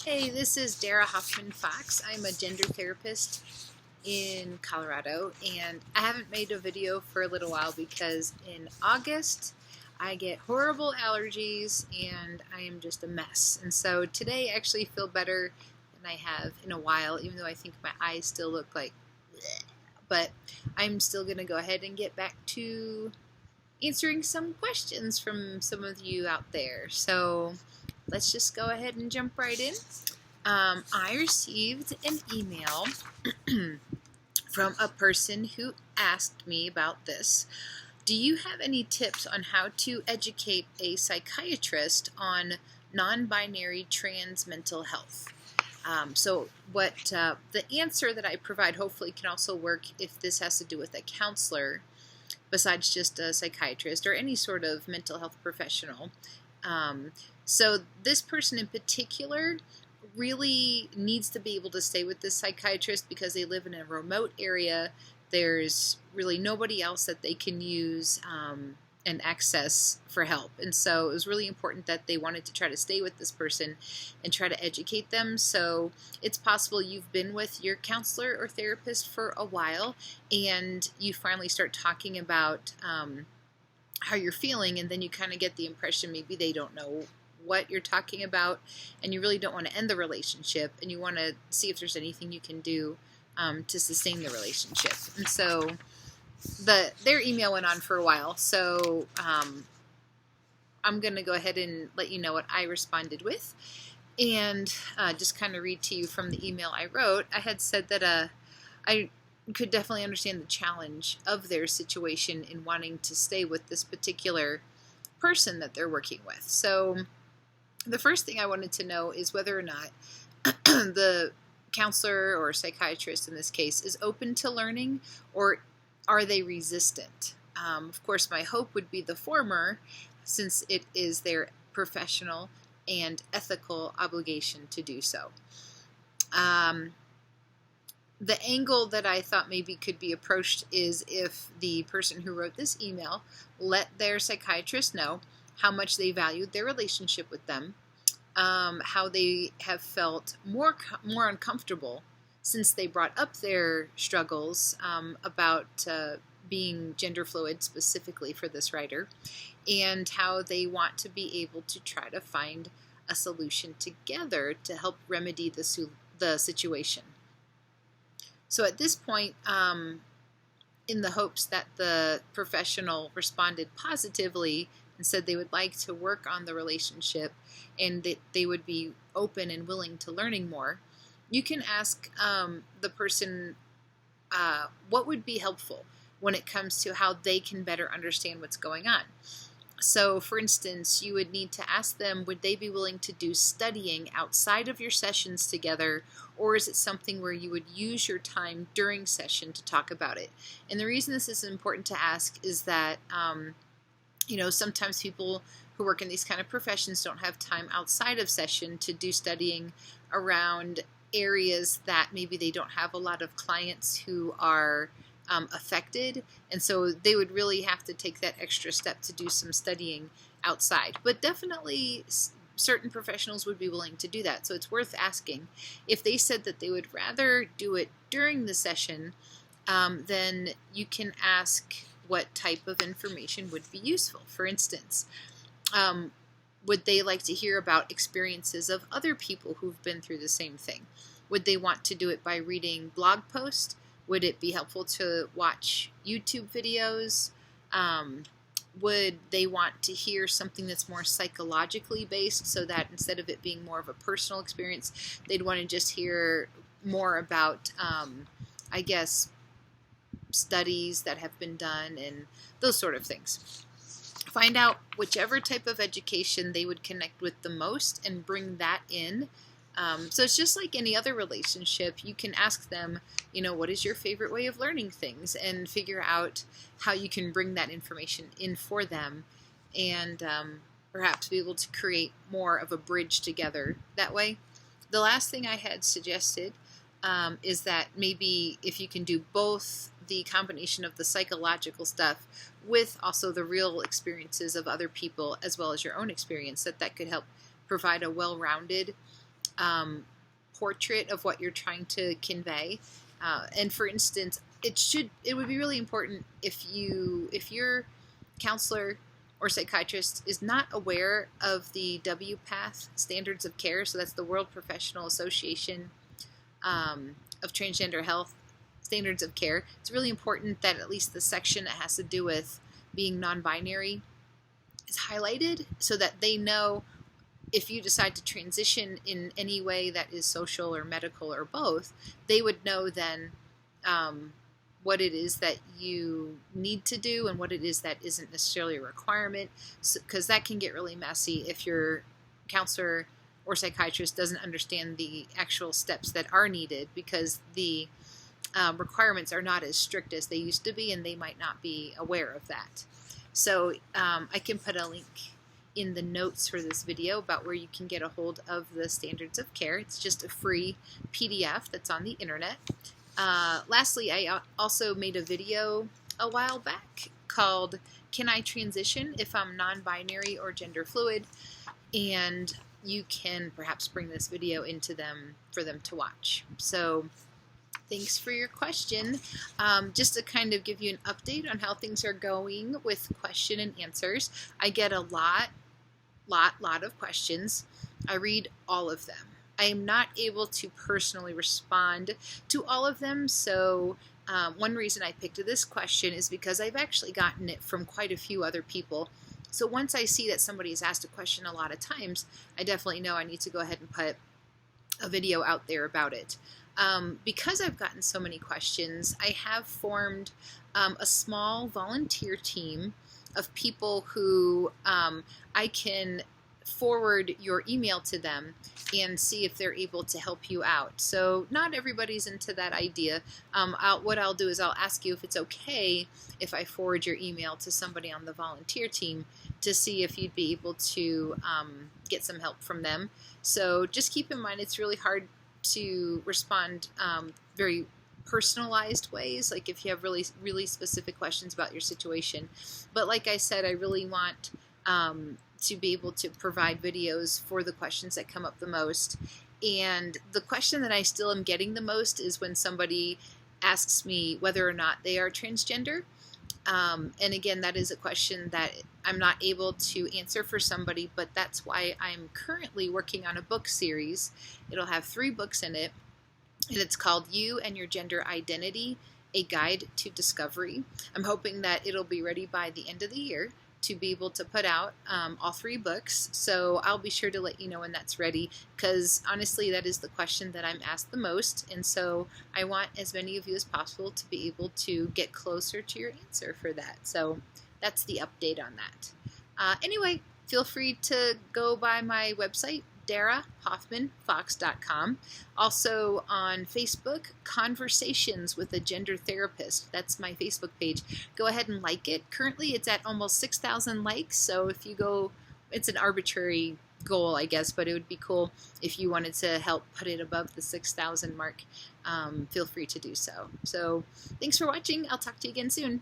Hey, this is Dara Hoffman Fox. I'm a gender therapist in Colorado, and I haven't made a video for a little while because in August I get horrible allergies and I am just a mess. And so today I actually feel better than I have in a while, even though I think my eyes still look like bleh. But I'm still going to go ahead and get back to answering some questions from some of you out there. So let's just go ahead and jump right in. I received an email from a person who asked me about this. Do you have any tips on how to educate a psychiatrist on non-binary trans mental health? So the answer that I provide hopefully can also work if this has to do with a counselor besides just a psychiatrist or any sort of mental health professional. So this person in particular really needs to be able to stay with this psychiatrist because they live in a remote area. There's really nobody else that they can use and access for help. And so it was really important that they wanted to try to stay with this person and try to educate them. So it's possible you've been with your counselor or therapist for a while and you finally start talking about how you're feeling, and then you kind of get the impression maybe they don't know what you're talking about, and you really don't want to end the relationship, and you want to see if there's anything you can do to sustain the relationship. And so their email went on for a while, so I'm going to go ahead and let you know what I responded with, and just kind of read to you from the email I wrote. I had said that I could definitely understand the challenge of their situation in wanting to stay with this particular person that they're working with. So the first thing I wanted to know is whether or not the counselor or psychiatrist in this case is open to learning, or are they resistant? Of course, my hope would be the former, since it is their professional and ethical obligation to do so. The angle that I thought maybe could be approached is if the person who wrote this email let their psychiatrist know how much they valued their relationship with them, how they have felt more uncomfortable since they brought up their struggles about being gender fluid specifically for this writer, and how they want to be able to try to find a solution together to help remedy the situation. So at this point, in the hopes that the professional responded positively and said they would like to work on the relationship and that they would be open and willing to learning more, you can ask the person what would be helpful when it comes to how they can better understand what's going on. So, for instance, you would need to ask them, would they be willing to do studying outside of your sessions together, or is it something where you would use your time during session to talk about it? And the reason this is important to ask is that, sometimes people who work in these kind of professions don't have time outside of session to do studying around areas that maybe they don't have a lot of clients who are affected, and so they would really have to take that extra step to do some studying outside. But definitely certain professionals would be willing to do that, so it's worth asking. If they said that they would rather do it during the session, then you can ask what type of information would be useful. For instance, would they like to hear about experiences of other people who've been through the same thing? Would they want to do it by reading blog posts? Would it be helpful to watch YouTube videos? Would they want to hear something that's more psychologically based, so that instead of it being more of a personal experience, they'd want to just hear more about, studies that have been done and those sort of things? Find out whichever type of education they would connect with the most and bring that in. So it's just like any other relationship. You can ask them, what is your favorite way of learning things, and figure out how you can bring that information in for them, and perhaps be able to create more of a bridge together that way. The last thing I had suggested is that maybe if you can do both the combination of the psychological stuff with also the real experiences of other people as well as your own experience, that could help provide a well-rounded portrait of what you're trying to convey. And for instance, it would be really important if your counselor or psychiatrist is not aware of the WPATH standards of care. So that's the World Professional Association of Transgender Health standards of care. It's really important that at least the section that has to do with being non-binary is highlighted so that they know if you decide to transition in any way that is social or medical or both, they would know then what it is that you need to do and what it is that isn't necessarily a requirement, because that can get really messy if your counselor or psychiatrist doesn't understand the actual steps that are needed, because the requirements are not as strict as they used to be, and they might not be aware of that. So I can put a link in the notes for this video about where you can get a hold of the standards of care. It's just a free PDF that's on the internet. Lastly, I also made a video a while back called "Can I Transition If I'm Non-Binary or Gender Fluid?" And you can perhaps bring this video into them for them to watch. So thanks for your question. Just to kind of give you an update on how things are going with question and answers. I get a lot of questions. I read all of them. I am not able to personally respond to all of them, so one reason I picked this question is because I've actually gotten it from quite a few other people. So once I see that somebody has asked a question a lot of times, I definitely know I need to go ahead and put a video out there about it. Because I've gotten so many questions, I have formed a small volunteer team of people who I can forward your email to them and see if they're able to help you out. So not everybody's into that idea. What I'll do is I'll ask you if it's okay if I forward your email to somebody on the volunteer team to see if you'd be able to get some help from them. So just keep in mind it's really hard to respond very personalized ways, like if you have really specific questions about your situation. But like I said, I really want to be able to provide videos for the questions that come up the most. And the question that I still am getting the most is when somebody asks me whether or not they are transgender. And again, that is a question that I'm not able to answer for somebody, but that's why I'm currently working on a book series. It'll have 3 books in it, and it's called You and Your Gender Identity, A Guide to Discovery. I'm hoping that it'll be ready by the end of the year to be able to put out all 3 books. So I'll be sure to let you know when that's ready, because honestly that is the question that I'm asked the most, and so I want as many of you as possible to be able to get closer to your answer for that. So that's the update on that. Anyway, feel free to go by my website, DaraHoffmanFox.com. Also on Facebook, Conversations with a Gender Therapist. That's my Facebook page. Go ahead and like it. Currently it's at almost 6,000 likes, so if you go, it's an arbitrary goal, I guess, but it would be cool if you wanted to help put it above the 6,000 mark. Feel free to do so. So thanks for watching. I'll talk to you again soon.